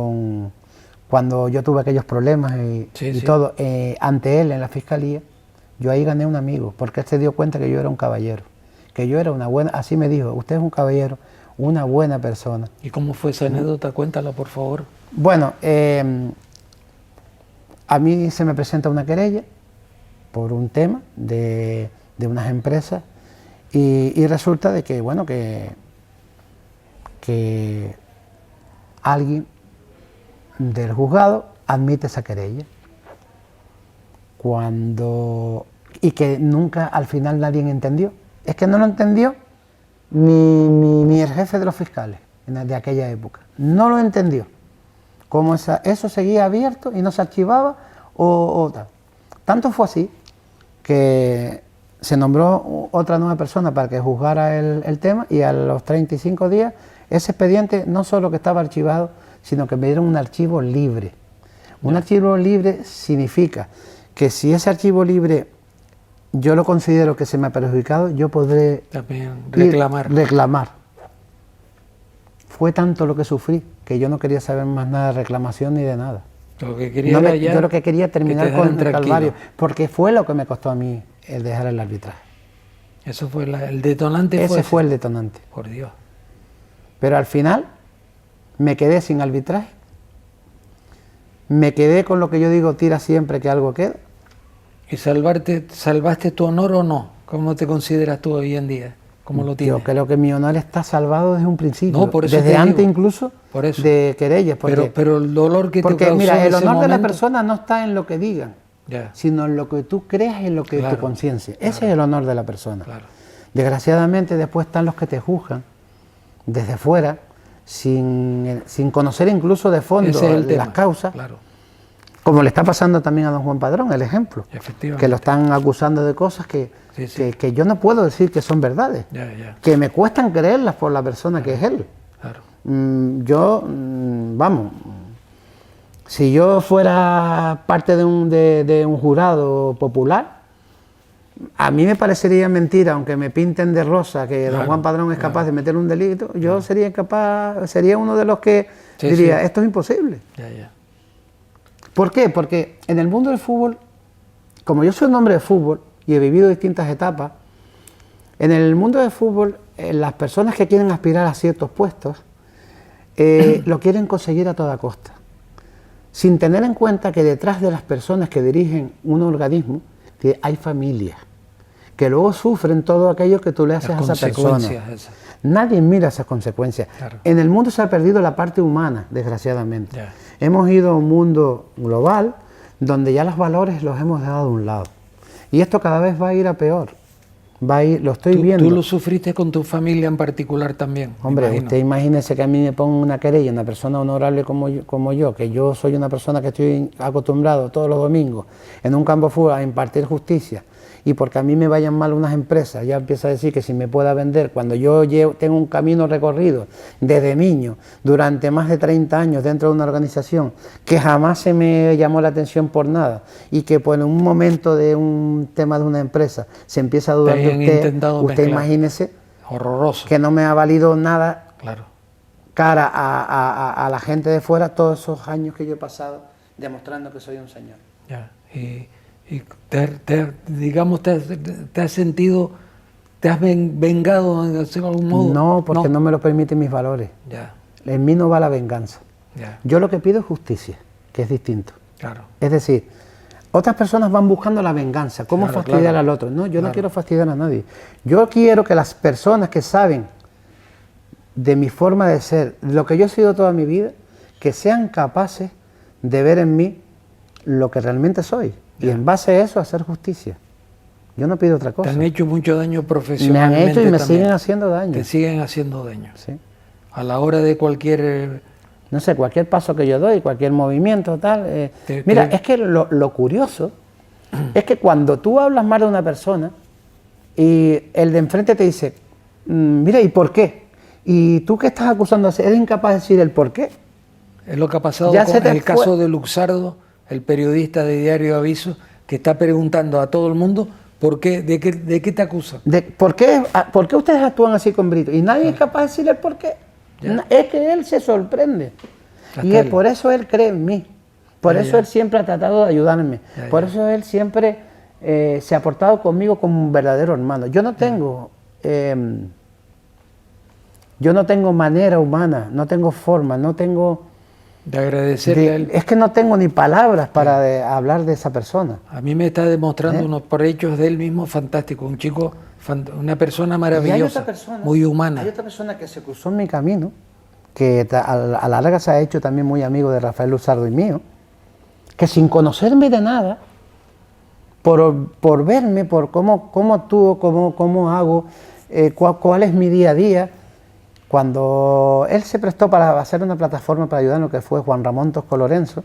cuando yo tuve aquellos problemas y todo, ante él en la fiscalía, yo ahí gané un amigo, porque él se dio cuenta que yo era un caballero, que yo era una buena, así me dijo, usted es un caballero, una buena persona. ¿Y cómo fue esa anécdota? Cuéntala, por favor. Bueno, a mí se me presenta una querella por un tema de unas empresas y resulta de que, bueno, que alguien del juzgado admite esa querella y que nunca al final nadie entendió. Es que no lo entendió ni el jefe de los fiscales de aquella época. No lo entendió. Como eso seguía abierto y no se archivaba o tal. Tanto fue así que se nombró otra nueva persona para que juzgara el tema y a los 35 días ese expediente no solo que estaba archivado, sino que me dieron un archivo libre. Un archivo libre significa que si ese archivo libre yo lo considero que se me ha perjudicado, yo podré también reclamar. Fue tanto lo que sufrí que yo no quería saber más nada de reclamación ni de nada. Lo que quería era ya yo lo que quería terminar con el tranquilo. calvario, porque fue lo que me costó a mí el dejar el arbitraje. Eso fue el detonante. Ese fue el detonante. Por Dios. Pero al final me quedé sin arbitraje, me quedé con lo que yo digo, tira siempre que algo queda. ¿Y salvaste tu honor o no? ¿Cómo te consideras tú hoy en día? ¿Cómo lo tienes? Yo creo que mi honor está salvado desde un principio, No, por eso desde antes digo, incluso por eso. de querellas. Pero el dolor que te causó mira, el en ese honor de la momento, persona no está en lo que digan, sino en lo que tú creas, en lo que tu conciencia. Ese es el honor de la persona. Claro. Desgraciadamente después están los que te juzgan desde fuera, sin conocer incluso de fondo las causas, como le está pasando también a don Juan Padrón, el ejemplo, que lo están acusando de cosas que yo no puedo decir que son verdades, que me cuestan creerlas por la persona que es él. Claro. Vamos, si yo fuera parte de un jurado popular, a mí me parecería mentira, aunque me pinten de rosa, que don Juan Padrón es capaz de meter un delito, yo sería uno de los que diría, esto es imposible. ¿Por qué? Porque en el mundo del fútbol, como yo soy un hombre de fútbol y he vivido distintas etapas, en el mundo del fútbol, las personas que quieren aspirar a ciertos puestos, lo quieren conseguir a toda costa, sin tener en cuenta que detrás de las personas que dirigen un organismo, hay familias, que luego sufren todo aquello que tú le haces a esa persona. Nadie mira esas consecuencias. Claro. En el mundo se ha perdido la parte humana, desgraciadamente. Hemos ido a un mundo global donde ya los valores los hemos dejado a un lado. Y esto cada vez va a ir a peor. va a ir, lo estoy viendo. Tú lo sufriste con tu familia en particular también. Hombre, usted imagínese que a mí me ponga una querella, una persona honorable como yo, que yo soy una persona que estoy acostumbrado todos los domingos en un campo de fútbol a impartir justicia, y porque a mí me vayan mal unas empresas, ya empieza a decir que si me pueda vender, cuando yo tengo un camino recorrido desde niño, durante más de 30 años dentro de una organización, que jamás se me llamó la atención por nada, y que pues en un momento de un tema de una empresa se empieza a dudar de usted imagínese, horroroso, que no me ha valido nada, claro, cara a la gente de fuera, todos esos años que yo he pasado demostrando que soy un señor. Ya. Y digamos, te has sentido, te has vengado de algún modo. No, porque no me lo permiten mis valores. Ya. En mí no va la venganza. Ya. Yo lo que pido es justicia, que es distinto. Claro. Es decir, otras personas van buscando la venganza, cómo fastidiar al otro. No, yo no quiero fastidiar a nadie. Yo quiero que las personas que saben de mi forma de ser, lo que yo he sido toda mi vida, que sean capaces de ver en mí lo que realmente soy. Y en base a eso hacer justicia. Yo no pido otra cosa. Te han hecho mucho daño profesionalmente. Me han hecho y me también. siguen haciendo daño. Te siguen haciendo daño. Sí. A la hora de cualquier... No sé, cualquier paso que yo doy, cualquier movimiento, tal... Mira, es que lo curioso es que cuando tú hablas mal de una persona y el de enfrente te dice, mira, ¿y por qué? Y tú que estás acusando, eres incapaz de decir el por qué. Es lo que ha pasado con el caso de Luxardo, el periodista de Diario Aviso, que está preguntando a todo el mundo ¿por qué? ¿De qué te acusan? ¿Por qué ustedes actúan así con Brito? Y nadie es capaz de decirle el por qué. Es que él se sorprende. Y por eso él cree en mí. Por eso él siempre ha tratado de ayudarme. Por eso él siempre se ha portado conmigo como un verdadero hermano. Yo no tengo manera humana, no tengo forma, no tengo... De agradecerle a él. Es que no tengo ni palabras para hablar de esa persona. A mí me está demostrando unos hechos de él mismo fantásticos. Un chico, una persona maravillosa, muy humana. Hay otra persona que se cruzó en mi camino, que a la larga se ha hecho también muy amigo de Rafael Luxardo y mío, que sin conocerme de nada, por verme, por cómo actúo, cómo hago, cuál es mi día a día. Cuando él se prestó para hacer una plataforma para ayudar en lo que fue Juan Ramón Tosco Lorenzo,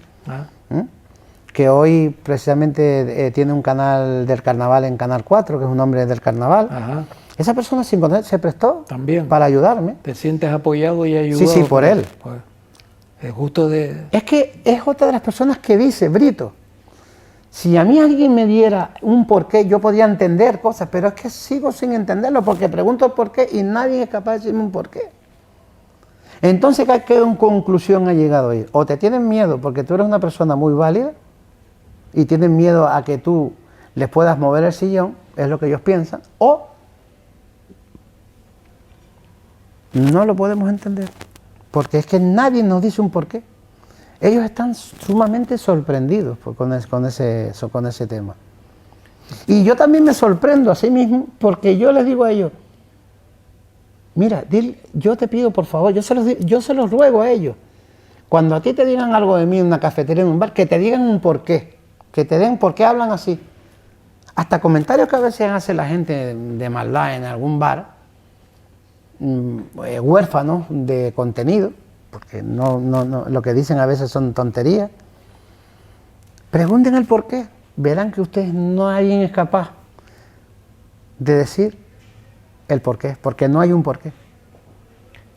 que hoy precisamente tiene un canal del carnaval en Canal 4, que es un hombre del carnaval. Ajá. Esa persona sin conocer se prestó también para ayudarme. ¿Te sientes apoyado y ayudado? Sí, por él. Pues, es justo de... Es que es otra de las personas que dice, Brito, si a mí alguien me diera un porqué, yo podía entender cosas, pero es que sigo sin entenderlo porque pregunto el porqué y nadie es capaz de decirme un porqué. Entonces, ¿qué conclusión ha llegado ahí? O te tienen miedo porque tú eres una persona muy válida y tienen miedo a que tú les puedas mover el sillón, es lo que ellos piensan, o no lo podemos entender, porque es que nadie nos dice un porqué. Ellos están sumamente sorprendidos con ese tema. Y yo también me sorprendo a sí mismo porque yo les digo a ellos, mira, yo te pido por favor, yo se los ruego a ellos, cuando a ti te digan algo de mí en una cafetería, en un bar, que te digan un porqué, que te den por qué hablan así. Hasta comentarios que a veces hace la gente de maldad en algún bar, huérfanos de contenido, porque no, lo que dicen a veces son tonterías. Pregunten el por qué, verán que ustedes no alguien es capaz de decir el por qué, porque no hay un por qué.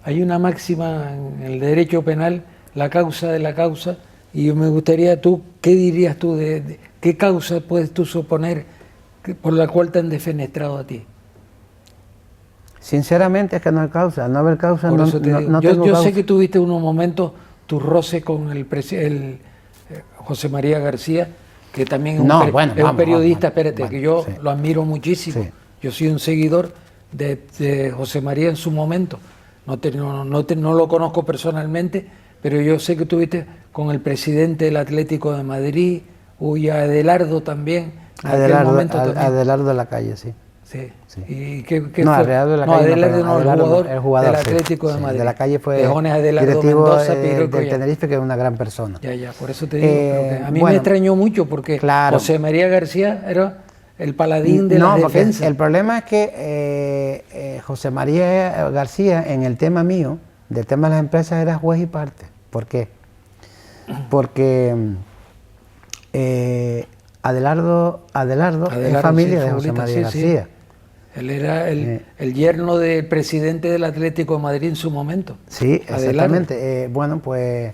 Hay una máxima en el derecho penal, la causa de la causa, y me gustaría ¿qué dirías tú de qué causa puedes tú suponer por la cual te han defenestrado a ti? Sinceramente es que no hay causa, no haber causa, no tengo yo causa. sé que tuviste unos momentos, tu roce con el José María García, que también es un periodista, que yo lo admiro muchísimo. Sí. Yo soy un seguidor de José María en su momento. No lo conozco personalmente, pero yo sé que tuviste con el presidente del Atlético de Madrid, y a Adelardo también. Adelardo de la Calle, sí. Sí. ¿Y qué no, fue? Adelardo de la Calle. El jugador del Atlético de Madrid. De la Calle fue directivo Mendoza, del Tenerife, que es una gran persona. Ya, por eso te digo. A mí me extrañó mucho porque José María García era el paladín de las defensas. El problema es que José María García, en el tema mío, del tema de las empresas, era juez y parte. ¿Por qué? Porque Adelardo es familia de José María García. Sí. Él era el yerno del presidente del Atlético de Madrid en su momento. Sí, exactamente. Bueno, pues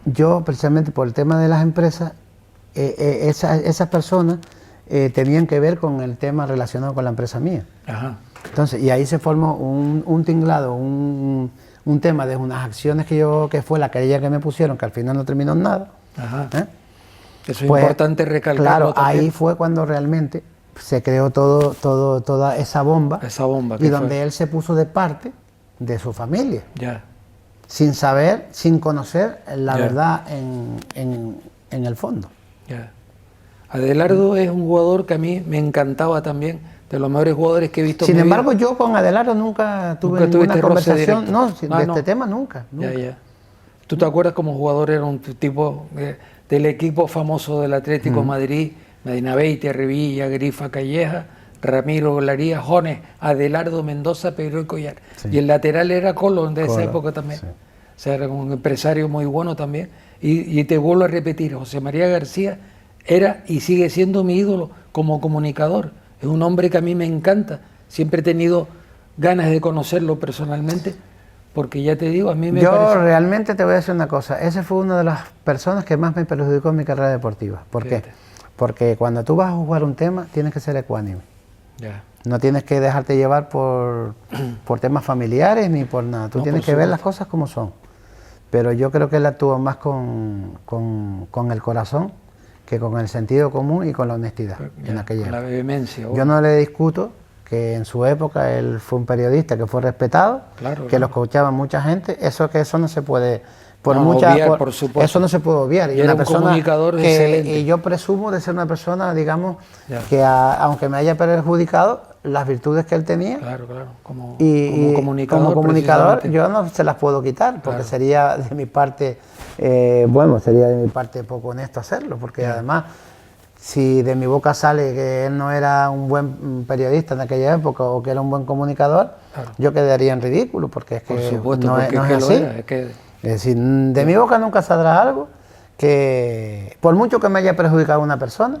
yo precisamente por el tema de las empresas, esas personas tenían que ver con el tema relacionado con la empresa mía. Ajá. Entonces, y ahí se formó un tinglado, un tema de unas acciones que fue la querella que me pusieron, que al final no terminó en nada. Ajá. Eso es importante recalcarlo. Claro, también. ahí fue cuando realmente se creó toda esa bomba. Esa bomba. Y donde él se puso de parte de su familia. Ya. Sin saber, sin conocer la verdad en el fondo. Ya. Adelardo es un jugador que a mí me encantaba también, de los mejores jugadores que he visto. Sin embargo, yo con Adelardo nunca tuve ninguna conversación. No, de este tema nunca. Ya. ¿Tú te acuerdas como jugador era un tipo del equipo famoso del Atlético de Madrid? Medina Beite, Revilla, Grifa, Calleja, Ramiro Glaría, Jones, Adelardo, Mendoza, Pedro y Collar. Sí. Y el lateral era Colón de esa época también. Sí. O sea, era un empresario muy bueno también. Y te vuelvo a repetir, José María García era y sigue siendo mi ídolo como comunicador. Es un hombre que a mí me encanta. Siempre he tenido ganas de conocerlo personalmente, porque ya te digo, a mí me parece... Yo realmente te voy a decir una cosa. Ese fue una de las personas que más me perjudicó en mi carrera deportiva. ¿Por qué? Porque cuando tú vas a jugar un tema, tienes que ser ecuánime. Ya. No tienes que dejarte llevar por temas familiares ni por nada. Tú tienes que ver las cosas como son. Pero yo creo que él actuó más con el corazón que con el sentido común y con la honestidad. Ya, en aquella la vehemencia. Yo no le discuto que en su época él fue un periodista que fue respetado, que lo escuchaba mucha gente. Eso no se puede... obviar, por supuesto. Eso no se puede obviar. Y era un comunicador excelente. Y yo presumo de ser una persona, digamos, que aunque me haya perjudicado, las virtudes que él tenía, como comunicador yo no se las puedo quitar, porque sería de mi parte, sería de mi parte poco honesto hacerlo, porque además, si de mi boca sale que él no era un buen periodista en aquella época o que era un buen comunicador, yo quedaría en ridículo, porque es que por supuesto, no es así. Es decir, de mi boca nunca saldrá algo que, por mucho que me haya perjudicado una persona,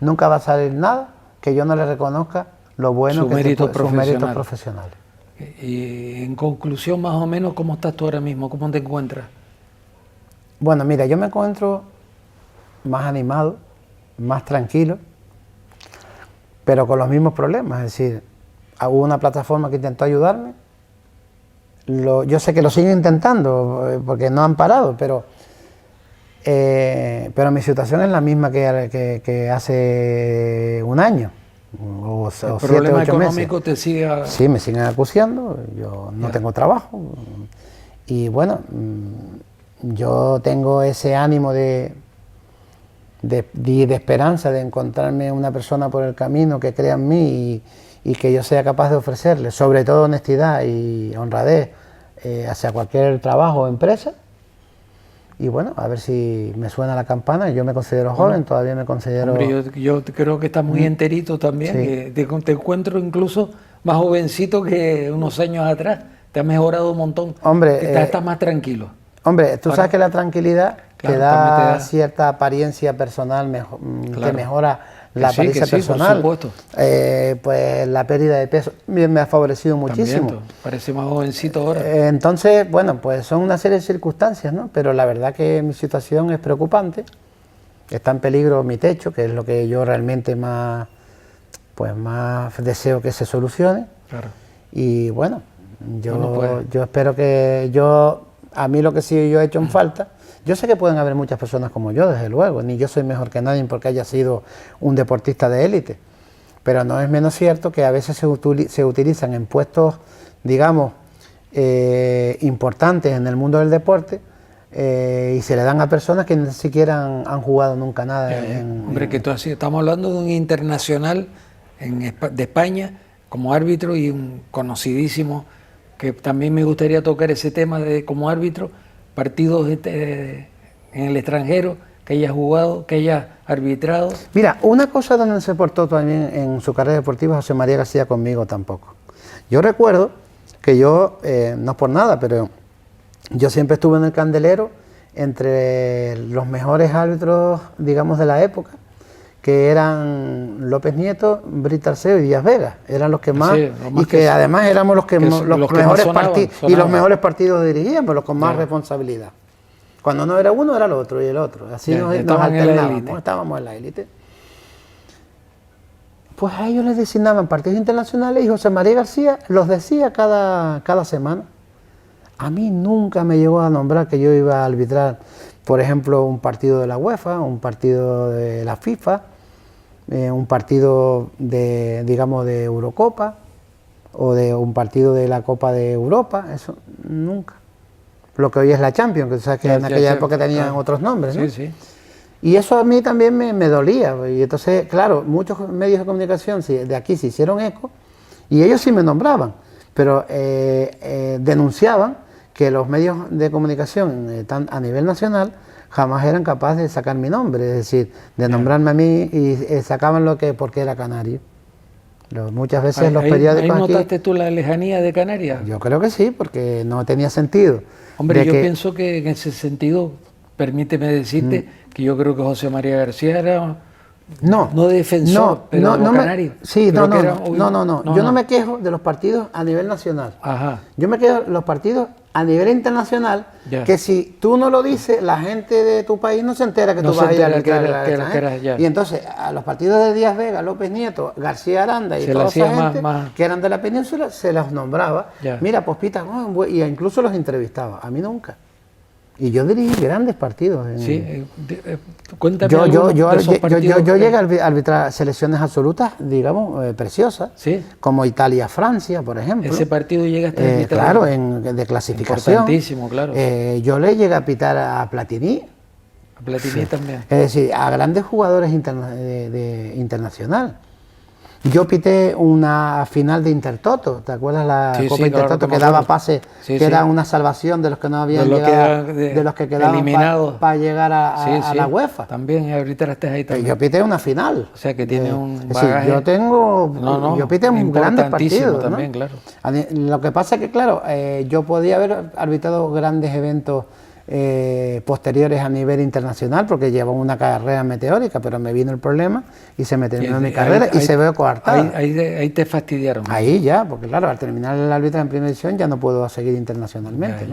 nunca va a salir nada que yo no le reconozca lo bueno sus méritos profesionales. Y en conclusión, más o menos, ¿cómo estás tú ahora mismo? ¿Cómo te encuentras? Bueno, mira, yo me encuentro más animado, más tranquilo, pero con los mismos problemas. Es decir, hubo una plataforma que intentó ayudarme. Yo sé que lo siguen intentando porque no han parado, pero mi situación es la misma que hace un año o 7, 8 meses. ¿El problema económico te sigue? Sí, me siguen acuciando, yo no tengo trabajo y bueno, yo tengo ese ánimo de esperanza de encontrarme una persona por el camino que crea en mí y que yo sea capaz de ofrecerle, sobre todo honestidad y honradez hacia cualquier trabajo o empresa. Y bueno, a ver si me suena la campana. Yo me considero joven, todavía me considero... Hombre, yo creo que estás muy enterito también. Sí. Te encuentro incluso más jovencito que unos años atrás. Te has mejorado un montón. Hombre, estás más tranquilo. Hombre, tú sabes que la tranquilidad te da cierta apariencia personal, que mejora la apariencia personal. Por supuesto. Pues la pérdida de peso me ha favorecido muchísimo. También, parece más jovencito ahora. Entonces, bueno, pues son una serie de circunstancias, ¿no? Pero la verdad que mi situación es preocupante. Está en peligro mi techo, que es lo que yo realmente más deseo que se solucione. Claro. Y bueno, yo espero que a mí lo que sí yo he hecho en falta, yo sé que pueden haber muchas personas como yo, desde luego, ni yo soy mejor que nadie porque haya sido un deportista de élite, pero no es menos cierto que a veces se utilizan en puestos, digamos, importantes en el mundo del deporte y se le dan a personas que ni siquiera han jugado nunca nada. Hombre, que estamos hablando de un internacional de España como árbitro y un conocidísimo, que también me gustaría tocar ese tema de como árbitro, partidos en el extranjero, que hayas jugado, que hayas arbitrado? Mira, una cosa donde se portó también en su carrera deportiva José María García conmigo tampoco. Yo recuerdo que yo, no es por nada, pero yo siempre estuve en el candelero entre los mejores árbitros, digamos, de la época, que eran López Nieto, Brito Arceo y Díaz Vega, eran los que más, sí, y que además éramos los que mejores partidos, y los mejores partidos dirigían, pero los con más responsabilidad. Cuando no era uno, era el otro y el otro, así nos alternábamos, estábamos en la élite. Pues a ellos les designaban partidos internacionales y José María García los decía cada semana. A mí nunca me llegó a nombrar que yo iba a arbitrar, por ejemplo, un partido de la UEFA, un partido de la FIFA, un partido de, digamos, de Eurocopa o de un partido de la Copa de Europa, eso nunca. Lo que hoy es la Champions, que tú sabes que en aquella época tenían otros nombres, ¿no? Sí, sí. Y eso a mí también me dolía, y entonces, claro, muchos medios de comunicación de aquí se hicieron eco, y ellos sí me nombraban, pero denunciaban que los medios de comunicación a nivel nacional jamás eran capaces de sacar mi nombre, es decir, de nombrarme a mí, y sacaban porque era canario. Muchas veces los periódicos ¿Ahí aquí... notaste tú la lejanía de Canarias? Yo creo que sí, porque no tenía sentido. Hombre, yo pienso que en ese sentido, permíteme decirte que yo creo que José María García era no defensor, pero canario. No. Yo no me quejo de los partidos a nivel nacional. Ajá. Yo me quejo de los partidos a nivel internacional, que si tú no lo dices, la gente de tu país no se entera que tú vas a ir a arbitrar. Y entonces, a los partidos de Díaz Vega, López Nieto, García Aranda y toda esa gente que eran de la península, se los nombraba. Mira, pues Pita, y incluso los entrevistaba. A mí nunca. Y yo dirigí grandes partidos. Sí, cuéntame yo partidos. llegué a arbitrar selecciones absolutas, digamos, preciosas, ¿Sí? como Italia-Francia, por ejemplo. Ese partido llegaste a arbitrar. Claro, de clasificación. Importantísimo, claro. Yo le llegué a pitar a Platini. A Platini también. Es decir, a grandes jugadores internacional. Yo pité una final de Intertoto, ¿te acuerdas la Copa Intertoto que daba pase, que era una salvación de los que no habían llegado, de los que quedaban eliminados para llegar a la UEFA? También, ahorita estés ahí también. Yo pité una final. O sea que tiene un bagaje. Yo pité grandes partidos. También, claro. Lo que pasa es que, claro, yo podía haber arbitrado grandes eventos posteriores a nivel internacional porque llevaba una carrera meteórica, pero me vino el problema y se me terminó mi carrera y se veo coartada. Ahí te fastidiaron. Ahí ya, porque claro, al terminar el arbitraje en primera división ya no puedo seguir internacionalmente.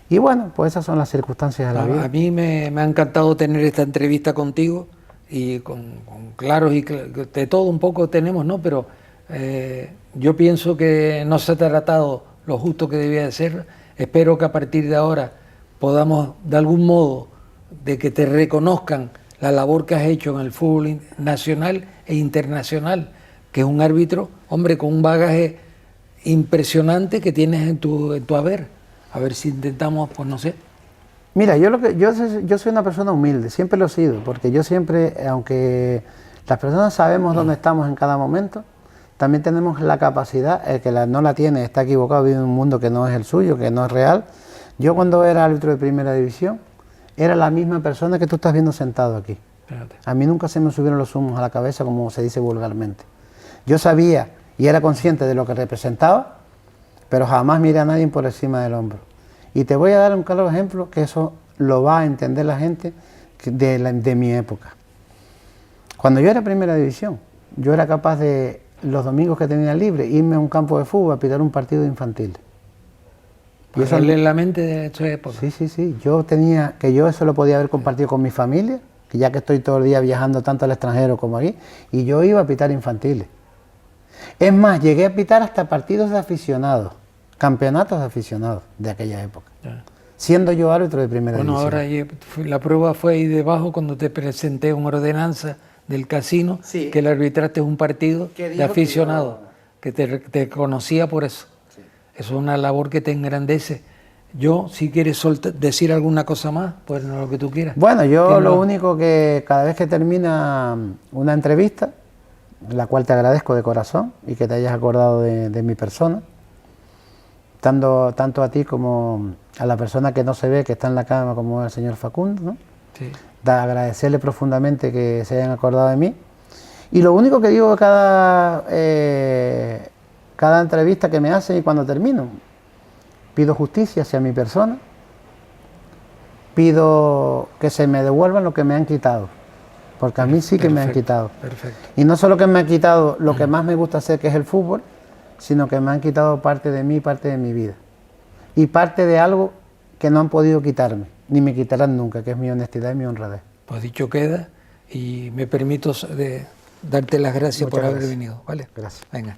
Y bueno, pues esas son las circunstancias de la vida. A mí me ha encantado tener esta entrevista contigo y con claros y de todo un poco tenemos, ¿no? Pero yo pienso que no se ha tratado lo justo que debía de ser. Espero que a partir de ahora podamos, de algún modo, de que te reconozcan la labor que has hecho en el fútbol nacional e internacional, que es un árbitro, hombre, con un bagaje impresionante que tienes en tu haber. A ver si intentamos, pues no sé. Mira, yo soy una persona humilde, siempre lo he sido, porque yo siempre, aunque las personas sabemos dónde estamos en cada momento, también tenemos la capacidad, el que no la tiene está equivocado, vive en un mundo que no es el suyo, que no es real. Yo cuando era árbitro de primera división, era la misma persona que tú estás viendo sentado aquí. Espérate. A mí nunca se me subieron los humos a la cabeza, como se dice vulgarmente. Yo sabía y era consciente de lo que representaba, pero jamás miré a nadie por encima del hombro. Y te voy a dar un claro ejemplo que eso lo va a entender la gente de mi época. Cuando yo era primera división, yo era capaz de, los domingos que tenía libre, irme a un campo de fútbol a pitar un partido infantil. Y eso en la mente de esa época. Sí. Yo eso lo podía haber compartido con mi familia, que ya que estoy todo el día viajando tanto al extranjero como aquí, y yo iba a pitar infantiles. Es más, llegué a pitar hasta partidos de aficionados, campeonatos de aficionados de aquella época, siendo yo árbitro de primera división. Ahora la prueba fue ahí debajo cuando te presenté una ordenanza del casino, que le arbitraste un partido de aficionados, que te conocía por eso. Sí. Eso es una labor que te engrandece. Yo, si quieres decir alguna cosa más, pues no, lo que tú quieras. Bueno, yo lo único que cada vez que termina una entrevista, la cual te agradezco de corazón y que te hayas acordado de mi persona, tanto a ti como a la persona que no se ve, que está en la cama, como el señor Facundo, ¿no? Sí. Agradecerle profundamente que se hayan acordado de mí. Y lo único que digo cada entrevista que me hacen y cuando termino, pido justicia hacia mi persona, pido que se me devuelvan lo que me han quitado, porque a mí sí que me han quitado. Perfecto. Y no solo que me han quitado lo que más me gusta hacer, que es el fútbol, sino que me han quitado parte de mí, parte de mi vida. Y parte de algo que no han podido quitarme, ni me quitarán nunca, que es mi honestidad y mi honradez. Pues dicho queda, y me permito darte las gracias por haber venido, ¿vale? Gracias. Venga.